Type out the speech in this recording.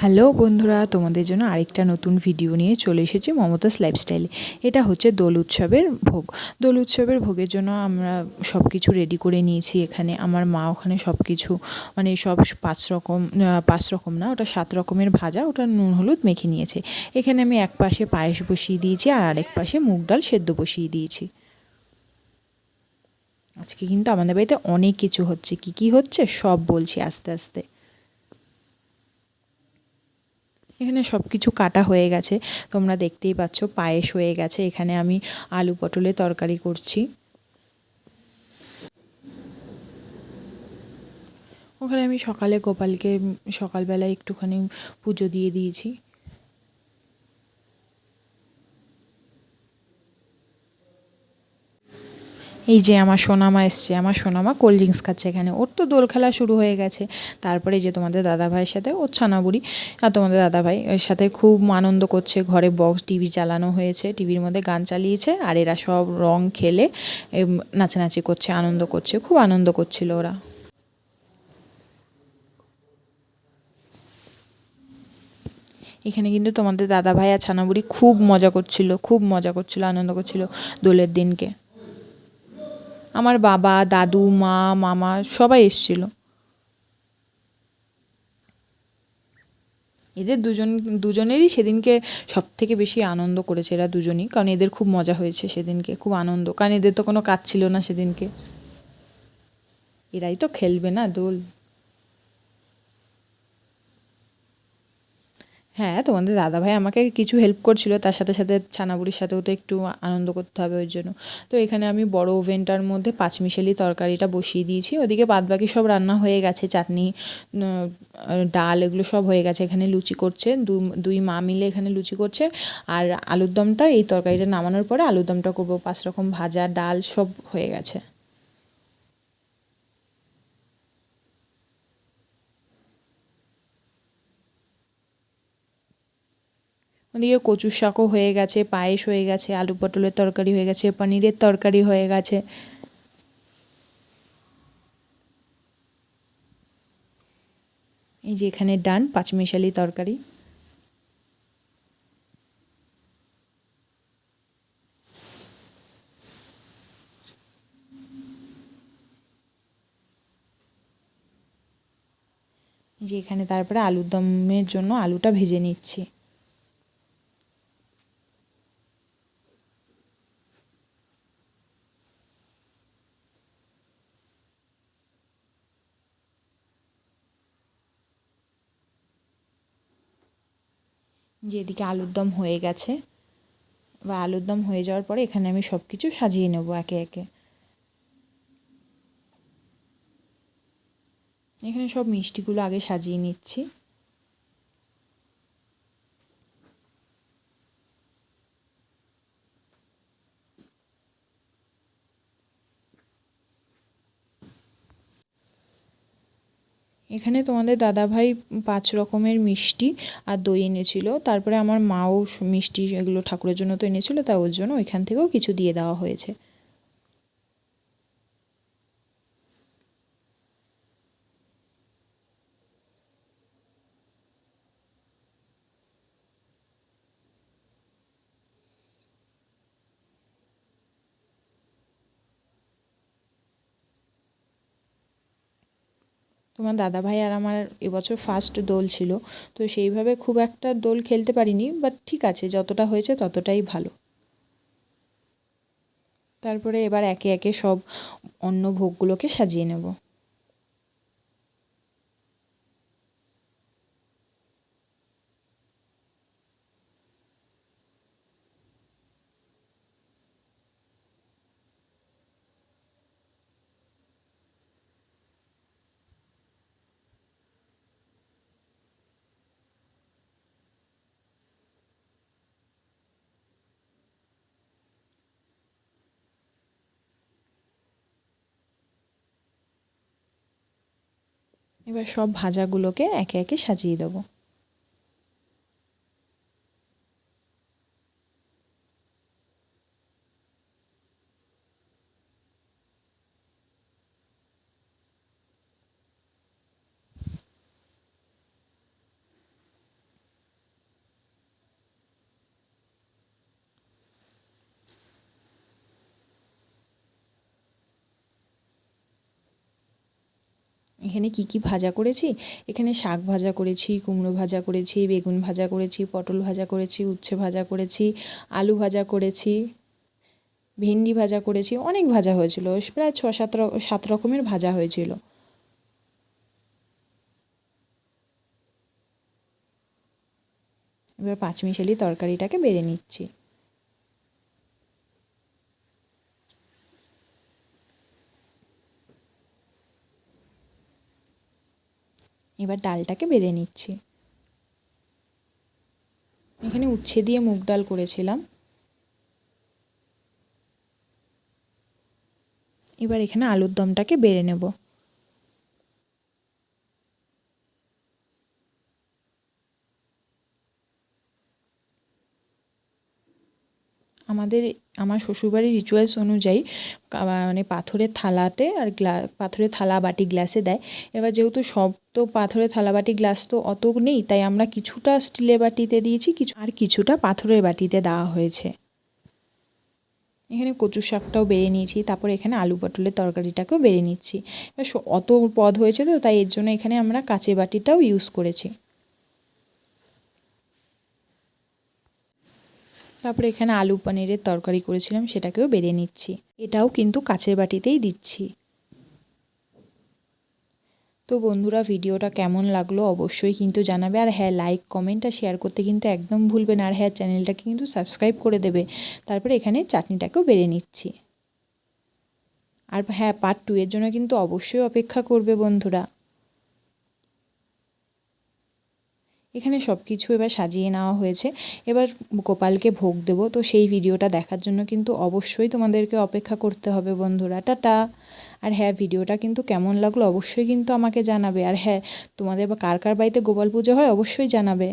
Hello বন্ধুরা, তোমাদের জন্য আরেকটা নতুন ভিডিও নিয়ে চলে এসেছি মমতাজ লাইফস্টাইলে। এটা হচ্ছে দোল উৎসবের ভোগ। দোল উৎসবের ভোগের জন্য আমরা সব কিছু রেডি করে নিয়েছি। এখানে আমার মা ওখানে সব কিছু মানে সব পাঁচ রকম না, ওটা 7 রকমের ভাজা, ওটা নুন হলুদ মেখে নিয়েছে। এখানে আমি এক পাশে পায়েস বসিয়ে দিয়েছি আর আরেক পাশে মুগ ডাল সেদ্ধ বসিয়ে দিয়েছি। আজকে কিন্তু আমাদের বাড়িতে অনেক কিছু হচ্ছে। কি হচ্ছে সব বলছি আস্তে আস্তে। এখানে সব কিছু কাটা হয়ে গেছে, তোমরা দেখতেই পাচ্ছ। পায়েস হয়ে গেছে। এখানে আমি আলু পটলের তরকারি করছি। ওখানে আমি সকালে গোপালকে সকালবেলায় একটুখানি পুজো দিয়ে দিয়েছি। এই যে আমার সোনামা এসছে, আমার সোনামা কোল্ড ড্রিঙ্কস খাচ্ছে। এখানে ওর তো দোল খেলা শুরু হয়ে গেছে। তারপরে যে তোমাদের দাদাভাইয়ের সাথে ওর ছানাবুড়ি আর তোমাদের দাদাভাই এর সাথে খুব আনন্দ করছে। ঘরে বক্স টিভি চালানো হয়েছে, টিভির মধ্যে গান চালিয়েছে আর এরা সব রং খেলে নাচানাচি করছে, আনন্দ করছে। খুব আনন্দ করছিল ওরা। এখানে কিন্তু তোমাদের দাদাভাই আর ছানাবুড়ি খুব মজা করছিল, খুব মজা করছিল, আনন্দ করছিল দোলের দিনকে। আমার বাবা, দাদু, মা, মামা সবাই এসেছিল। এদের দুজনেরই সেদিনকে সব থেকে বেশি আনন্দ করেছে এরা দুজনই, কারণ এদের খুব মজা হয়েছে সেদিনকে, খুব আনন্দ, কারণ এদের তো কোনো কাজ ছিল না সেদিনকে। এরাই তো খেলবে না দোল। হ্যাঁ, তোমাদের দাদাভাই আমাকে কিছু হেল্প করছিল, তার সাথে সাথে ছানাবুড়ির সাথেও তো একটু আনন্দ করতে হবে ওই জন্য। তো এখানে আমি বড় ওভেনটার মধ্যে পাঁচমিশালি তরকারিটা বসিয়ে দিয়েছি। ওদিকে বাদবাকি সব রান্না হয়ে গেছে, চাটনি, ডাল এগুলো সব হয়ে গেছে। এখানে লুচি করছে, দুই মা মিলে এখানে লুচি করছে। আর আলুর দমটা এই তরকারিটা নামানোর পরে আলুর দমটা করবো। 5 রকম ভাজা, ডাল সব হয়ে গেছে। ওদিকে কচুর শাকও হয়ে গেছে, পায়েস হয়ে গেছে, আলু পটলের তরকারি হয়ে গেছে, পনিরের তরকারি হয়ে গেছে। এই যে এখানে ডান পাঁচমিশালি তরকারি। এই যে এখানে তারপরে আলুর দমের জন্য আলুটা ভেজে নিচ্ছি। যে এদিকে আলুর দম হয়ে গেছে, বা আলুর দম হয়ে যাওয়ার পরে এখানে আমি সব কিছু সাজিয়ে নেব একে একে। এখানে সব মিষ্টিগুলো আগে সাজিয়ে নিচ্ছি। এখানে তোমাদের দাদাভাই 5 রকমের মিষ্টি আর দই এনেছিল। তারপরে আমার মাও মিষ্টি এগুলো ঠাকুরের জন্য তো এনেছিল, তাই ওর জন্য ওইখান থেকেও কিছু দিয়ে দেওয়া হয়েছে। তোমার দাদাভাই আর আমার এবছর ফার্স্ট দোল ছিল, তো সেইভাবে খুব একটা দোল খেলতে পারিনি, বাট ঠিক আছে, যতটা হয়েছে ততটাই ভালো। তারপরে এবার একে একে সব অন্য ভোগগুলোকে সাজিয়ে নেব। এবার সব ভাজাগুলোকে একে একে সাজিয়ে দেবো। এখানে কি কি ভাজা করেছি, এখানে শাক ভাজা করেছি, কুমড়ো ভাজা করেছি, বেগুন ভাজা করেছি, পটল ভাজা করেছি, উচ্ছে ভাজা করেছি, আলু ভাজা করেছি, ভেন্ডি ভাজা করেছি, অনেক ভাজা হয়েছিল, প্রায় 6-7 রকমের ভাজা হয়েছিল। এবার পাঁচমিশালি তরকারিটাকে বেড়ে নিচ্ছি। এবার ডালটাকে বেড়ে নিচ্ছি। এখানে উচ্ছে দিয়ে মুগ ডাল করেছিলাম। এবার এখানে আলুর দমটাকে বেড়ে নেব। আমার শ্বশুরবাড়ির রিচুয়ালস অনুযায়ী মানে পাথরের থালাতে আর পাথরের থালা বাটি গ্লাসে দেয়। এবার যেহেতু সব তো পাথরের থালা বাটি গ্লাস তো অত নেই, তাই আমরা কিছুটা স্টিলের বাটিতে দিয়েছি, কিছুটা পাথরের বাটিতে দেওয়া হয়েছে। এখানে কচু শাকটাও বেড়ে নিয়েছি, তারপর এখানে আলু পটলের তরকারিটাকেও বেড়ে নিচ্ছি। এবার অত পদ হয়েছে তো, তাই এর জন্য এখানে আমরা কাঁচের বাটিটাও ইউজ করেছি। তারপরে এখানে আলু পনিরের তরকারি করেছিলাম, সেটাকেও বেড়ে নিচ্ছি। এটাও কিন্তু কাচের বাটিতেই দিচ্ছি। তো বন্ধুরা, ভিডিওটা কেমন লাগলো অবশ্যই কিন্তু জানাবে। আর হ্যাঁ, লাইক কমেন্ট আর শেয়ার করতে কিন্তু একদম ভুলবে না। আর হ্যাঁ, চ্যানেলটাকে কিন্তু সাবস্ক্রাইব করে দেবে। তারপরে এখানে চাটনিটাকেও বেড়ে নিচ্ছি। আর হ্যাঁ, পার্ট 2 এর জন্য কিন্তু অবশ্যই অপেক্ষা করবে বন্ধুরা। এখানে সব কিছু এবার সাজিয়ে নেওয়া হয়েছে। এবার গোপালকে ভোগ দেবো, তো সেই ভিডিওটা দেখার জন্য কিন্তু অবশ্যই তোমাদেরকে অপেক্ষা করতে হবে বন্ধুরা। টাটা। আর হ্যাঁ, ভিডিওটা কিন্তু কেমন লাগলো অবশ্যই কিন্তু আমাকে জানাবে। আর হ্যাঁ, তোমাদের কার কার বাড়িতে গোপাল পুজো হয় অবশ্যই জানাবে।